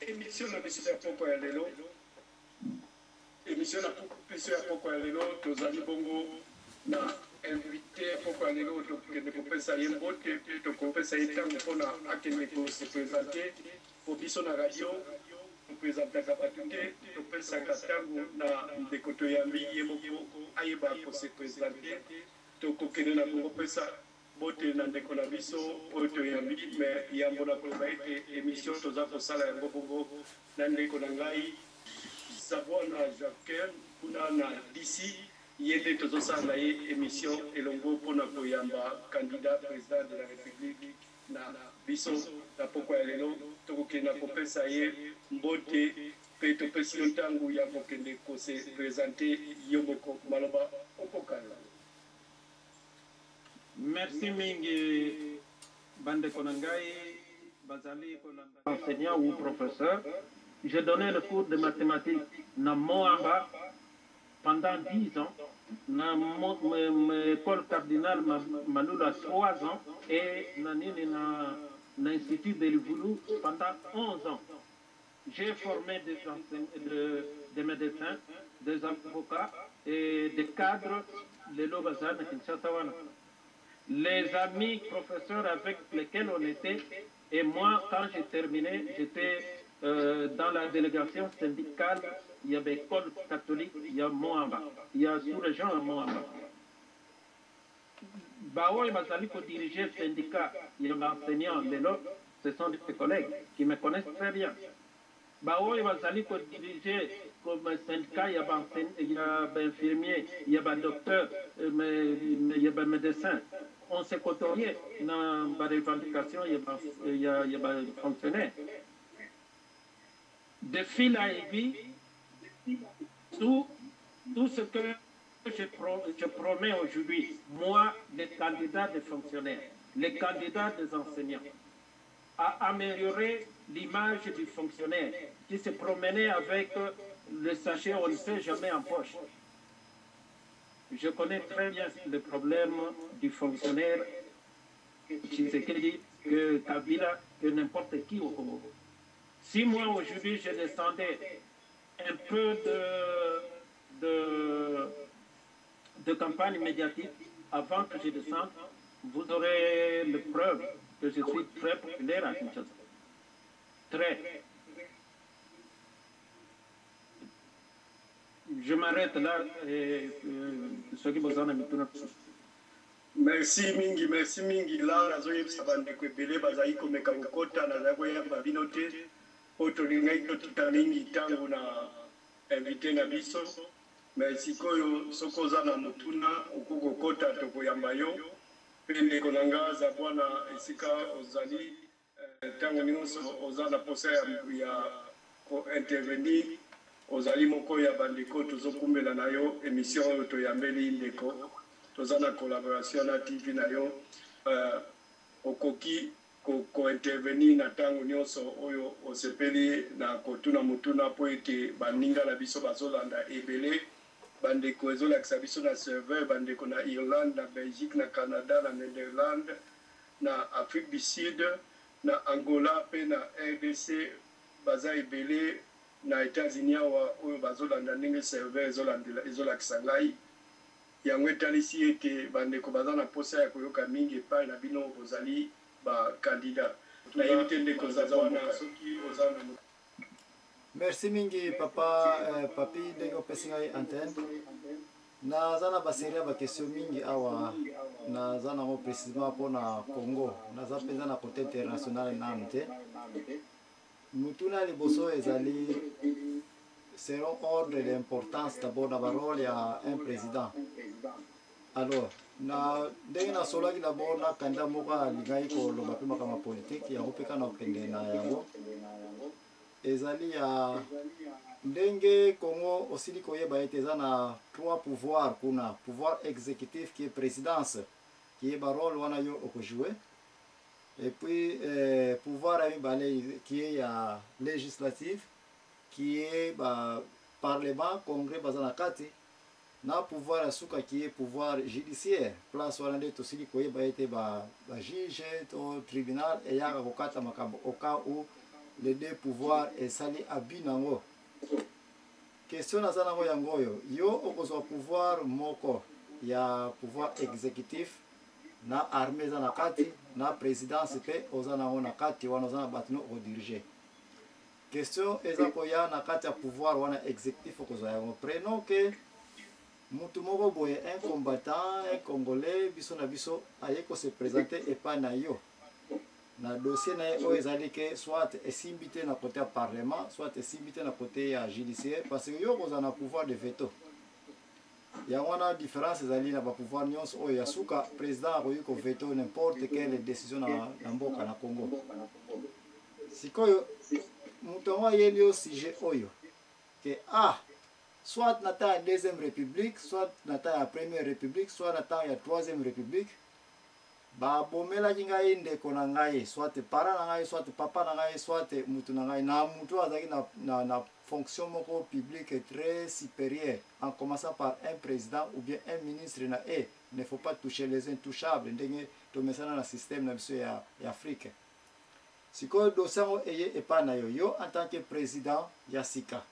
émission na biso ya poko ya lelo émission na biso ya poko ya lelo tozali bongo na invité poko ya lelo tokende kopesa ye mbote pe tokopesa ye ntango mpona akende kose présente po biso na radio topresentaka bato te topesaka ntango na ndeko toyambi ye moko ayeba kose présente tokokende na kokopesa bote na ndeko na biso oyo toyambi me yambo na koloba ete émission toza kosala yango bongo na ndeko na ngai savoir na Jacques kuna na d'ici ye nde tozosala na ye émission elongo mpona koyamba candidat président de la république na biso na poko ya lelo tokokende na kopesa ye mbote mpe topesi yo ntango ya kokende kose présente yo moko maloba okokala. Merci mingi bande konangai bazali enseignant ou professeur. J'ai donné le cours de mathématiques na Moamba pendant 10 ans. Na l'école cardinale Maloula 3 ans et na l'Institut de l'Ivoulou pendant 11 ans. J'ai formé des médecins, des avocats et des cadres de l'Obazan à Kinshasa. Les amis professeurs avec lesquels on était, et moi, quand j'ai terminé, j'étais dans la délégation syndicale, il y avait école catholique, il y a Moamba, il y a sous-région à Moamba. Baoui Bazali pour diriger le syndicat, il y a enseignants, ce sont des collègues qui me connaissent très bien. Baoui Bazali pour diriger comme syndicat, il y a infirmier, il y a docteur, il y a médecin. On s'est côtoyé dans la revendication, il y a fonctionnaire. De fil à aiguille, tout ce que je promets aujourd'hui, moi, les candidats des fonctionnaires, les candidats des enseignants, à améliorer l'image du fonctionnaire qui se promenait avec le sachet, on ne sait jamais en poche. Je connais très bien le problème du fonctionnaire que Kabila, que n'importe qui au Congo. Si moi aujourd'hui je descendais un peu de campagne médiatique avant que je descende, vous aurez la preuve que je suis très populaire à Kinshasa. Très. Je m'arrête là et ceux qui besoin de Merci mingi la nazoye sabande ko bele bazai ko meka kokota na zago ya babinote otolingai totika mingi tangu na invité na biso merci koyo sokoza na mutuna okukokota tokoyamba yo pende konanga za bwana esika ozali tangu nyonso ozana posa ya ko intervenir ozali moko ya bandeko tozokumbela na yo émission oyo toyambeli ndeko tozana collaboration na TV na yo okoki ko intervenir na tango nyonso oyo osepeli na kotuna mutuna po ete baninga na biso bazolanda ebele bandeko ezolakisa biso na serveur bandeko na Irlande na Belgique na Canada na Netherlands na Afrique du Sud na Angola pe na RDC baza ebele na États-Unis oyo bazolanda ndenge serveur ezolakisa ngai yango etalisi ete bandeko baza na posa ya koyoka mingi epai na bino bozali bakandidat nayebi te ndeko zaza wana soki oza na merci mingi papa papi ndenge opesi ngai antenne naza na baserie ya bakestion mingi awa naza nango précisement mpona Congo naza mpenza na côté international nanu te mutuna liboso ezali selon ordre d'importance d'abord na barole ya un président. Alors, ndenge nasolaki d'abord na candidat moko alingai koloba mpe makambo politique yango mpe kana okende na yango ezali ya ndenge Congo osili koyeba ete eza na 3 pouvoirs kuna pouvoir exécutif qui est présidence qui est barole wana yo okojouer et puis pouvoir ya mibale qui est ya législatif qui est parlement congrès bazana kati na pouvoir ya suka qui est pouvoir judiciaire place wana nde tosili koyeba ete ba juge to tribunal eyaka kokata makambo au cas où les deux pouvoirs et sali abinango. Question na zanango yangoyo, yo okozwa pouvoir moko ya pouvoir exécutif na armée za na kati na présidence pe oza nango na kati wana oza na bato no odirige. Question eza koya na kati ya pouvoir wana exécutif okozwa yango. Prenons que mutu moko boye un combattant, un congolais biso na biso aye ko se présenter epa na yo na dossier na oyo ezali ke soit esimbi te na côté ya parlement soit esimbi te na côté ya judiciaire parce que yo koza na pouvoir de veto. Yango wana différence ezali na ba pouvoir nyonso oyo ya suka président akoki ko veto n'importe quelle décision na mboka na Congo. Sikoyo mutu yango ayeli yo sujet oyo ke soit na temps ya deuxième république, soit na temps ya première république, soit na temps ya troisième république, babomelaki ngai ndeko na ngai, soit parent na ngai, soit papa na ngai, soit mutu na ngai, na mutu azalaki na fonction moko publique très supérieure, en commençant par un président ou bien un ministre na ne faut pas toucher les intouchables, ndenge tomesana na système na biso ya Afrique. Sikoyo dossier ngo eye epa na yo, yo en tant que président ya sika.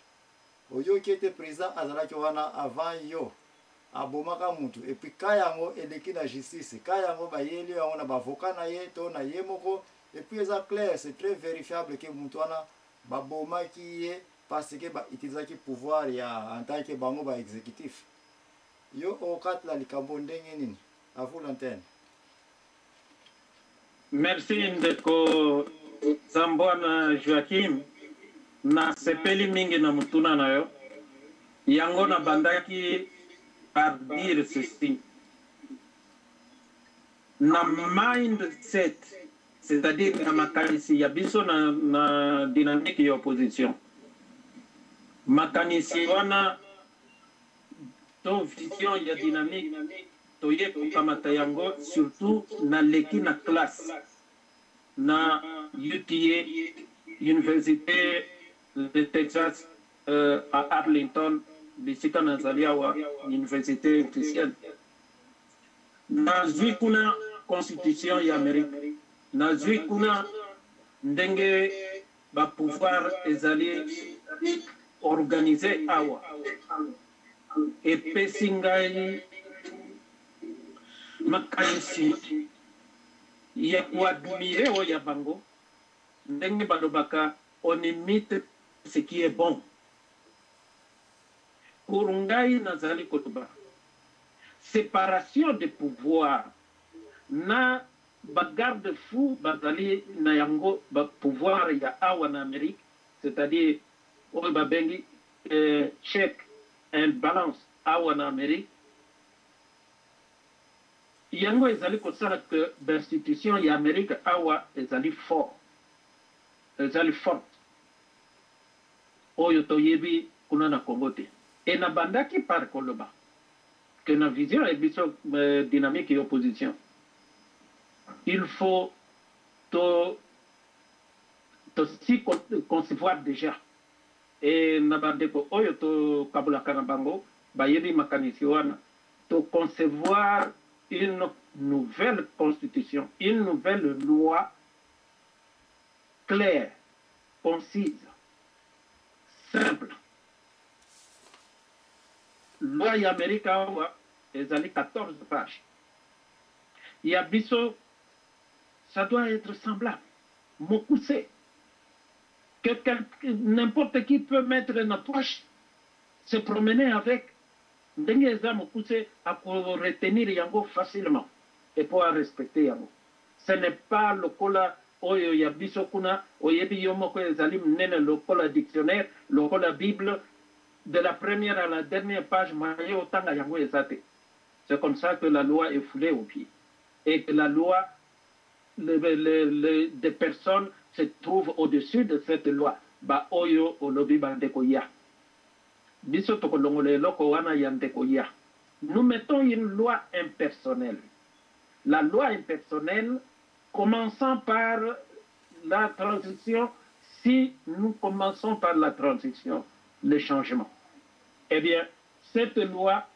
Oyo qui était président azalaki wana avant yo abomaka mutu et puis kayango eleki na justice kayango bayeli yango na bavocat na ye to na ye moko et puis eza clair c'est très vérifiable que mutu wana babomaki ye parce que ba utilisaki pouvoir ya en tant que bango ba exécutif. Yo okatla likambo ndenge nini? À vous l'antenne. Merci ndeko Zambwana Joachim. Na sepeli mingi na mutuna na yo yango na bandaki par dire ceci na mindset, c'est-à-dire na makanisi ya biso na dynamique ya opposition makanisi wana to vision ya dynamique to ye kukamata yango surtout na leki na classe na UTA Université de Texas à Arlington, bisika nazalia wa université officielle. Nazwi kuna constitution ya Amerika. Nazwi kuna ndenge ba pouvoir ezali organisé awa. Et pesingai makanisi ya kuadmire o ya bango ndenge balobaka on imite ce qui est bon. Pour ngai nazali kotoba séparation de pouvoir na bagarde-fou bazali na yango ba pouvoir ya awa na Amérique, c'est-à-dire oyo babengi check and balance awa na Amérique. Yango ezali kosala que l'institution ya Amérique awa ezali fort, ezali forte oyo toyebi kuna na Congo te. Et na bandaki par koloba que na vision et biso dynamique et opposition il faut si concevoir déjà et na bandeko oyo to kabula kanabango bayebi makanisi wana to concevoir une nouvelle constitution, une nouvelle loi claire, concise, simple. Loi américaine, elle a 14 pages. Il y a biso, ça doit être semblable. Mokuse, que n'importe qui peut mettre dans la poche, se promener avec. À retenir yango facilement et pour respecter yango. Ce n'est pas le cola oyo ya biso kuna oyebi yomoko ezali mnene le cola dictionnaire, le cola bible de la première à la dernière page maye otanga yango ezate. C'est comme ça que la loi est foulée au pied et que la loi des personnes se trouvent au-dessus de cette loi. Ba oyo olobi bandeko ya. Nous mettons une loi impersonnelle. La loi impersonnelle, commençant par la transition, si nous commençons par la transition, le changement, eh bien, cette loi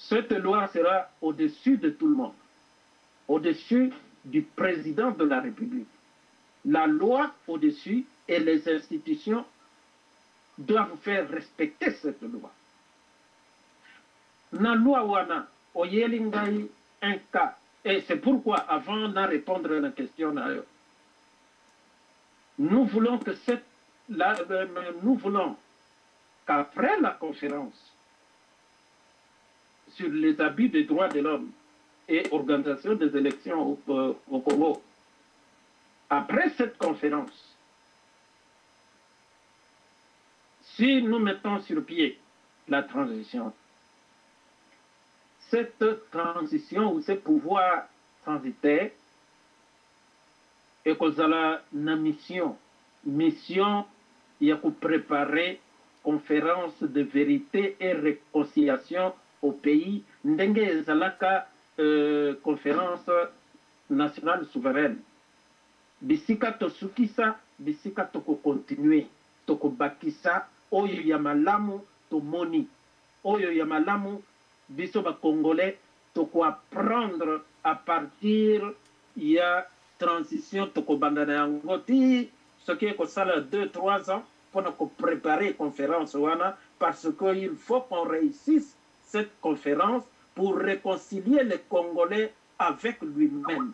sera au-dessus de tout le monde, au-dessus du président de la République, la loi au-dessus et les institutions doivent faire respecter cette loi. La loi wana oyelingai un cas, et c'est pourquoi avant de répondre à la question, nous voulons que nous voulons qu'après la conférence sur les abus des droits de l'homme et organisation des élections au Congo, après cette conférence, si nous mettons sur pied la transition, cette transition ou ce pouvoir transitaire et qu'on a une mission il y a pour préparer conférence de vérité et réconciliation au pays ndenge zalaka conférence nationale souveraine bisika tosukisa bisika toko continuer toko bakisa oyo ya malamu tomoni oyo ya malamu biso ba congolais toko apprendre à partir ya transition toko bandana yango ti ce qui est que ça 2-3 ans pour nous préparer conférence wana parce qu'il faut qu'on réussisse cette conférence pour réconcilier les Congolais avec lui-même.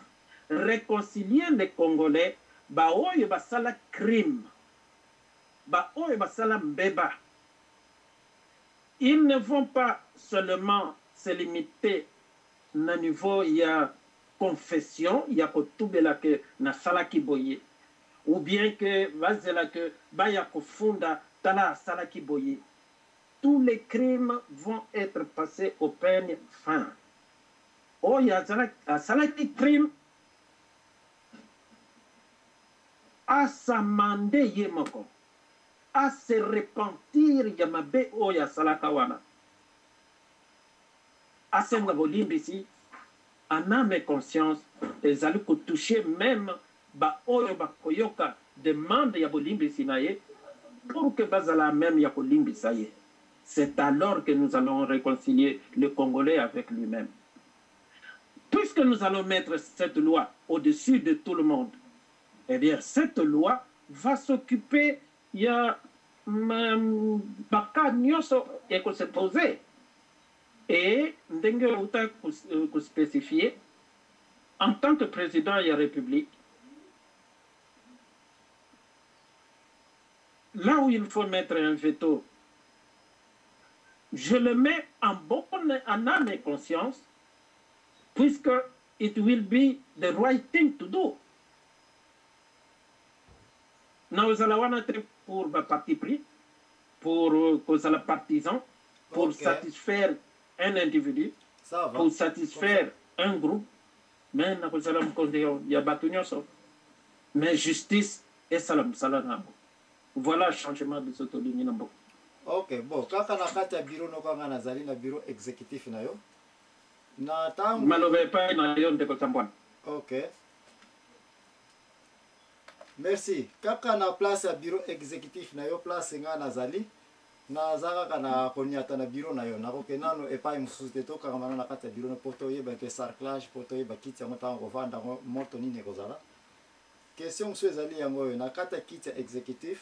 Réconcilier les Congolais, ba oyo basala crime, ba oyo basala mbeba. Ils ne vont pas seulement se limiter au niveau il y a confession, il y a kotubela que na salaki boye, ou bien que vazela que baya kofunda tala salaki boye. Tous les crimes vont être passés au peigne fin. Oh, il y a un salaki crime à s'amender yemoko, à se repentir yamabe oh ya salakawana. À senga bolimbisi, en âme et conscience, les allus toucher même ba oyo ba koyoka demande ya bolimbisi naye pour que bazala même ya kolimbisa ye. C'est alors que nous allons réconcilier le Congolais avec lui-même. Puisque nous allons mettre cette loi au-dessus de tout le monde, eh bien, cette loi va s'occuper, il y a baka nyoso et qu'on se poser. Et, ndenge uta spécifier, en tant que président de la République, là où il faut mettre un veto, je le mets en âme et conscience, puisque it will be the right thing to do. Nous allons pour le parti pris, pour le partisan, pour satisfaire un individu, pour satisfaire un groupe, mais nous allons mais justice et salam salam. Voilà le changement de ce ligne. Ok, bon, kaka na kati ya bureau no kanga nazali na bureau exécutif na yo. Na tangu malobe pa na yo ndeko tambwana. Ok. Merci. Kaka na place ya bureau exécutif na yo place nga nazali. Na zaka kana konyata na bureau na yo. Na ko kenano epai mususu te to kanga na kati ya bureau no poto yeba ke sarclage poto yeba kiti yango tango vanda moto nini kozala. Question musu ezali yango yo na kati ya kiti exécutif.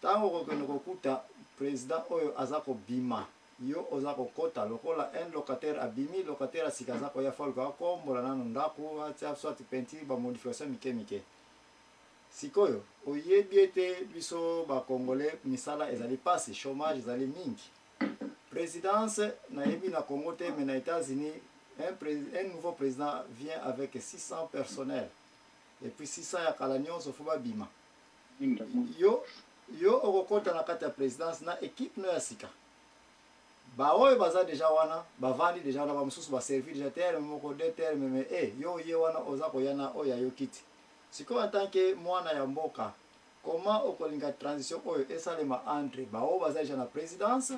Tango kokeno kokuta président oyo azako bima yo ozako kota lokola un locataire abimi locataire asikazako ya falko akombola nanu ndako atia soit peinture ba modification mike sikoyo oyebi ete biso ba congolais misala ezali pasi chômage ezali mingi présidence na yebi na Congo te mais na États-Unis un nouveau président vient avec 600 personnels et puis 600 ya kala nyonso fo ba bima yo okokota na kati ya présidence na équipe no ya sika ba oyo baza déjà wana bavandi déjà wana bamususu baservi déjà terme moko de terme mais yo ye wana oza koyana oyo ya yo kiti sikoyo en tant que mwana ya mboka comment okolinga transition oyo esalema entre ba oyo baza déjà na présidence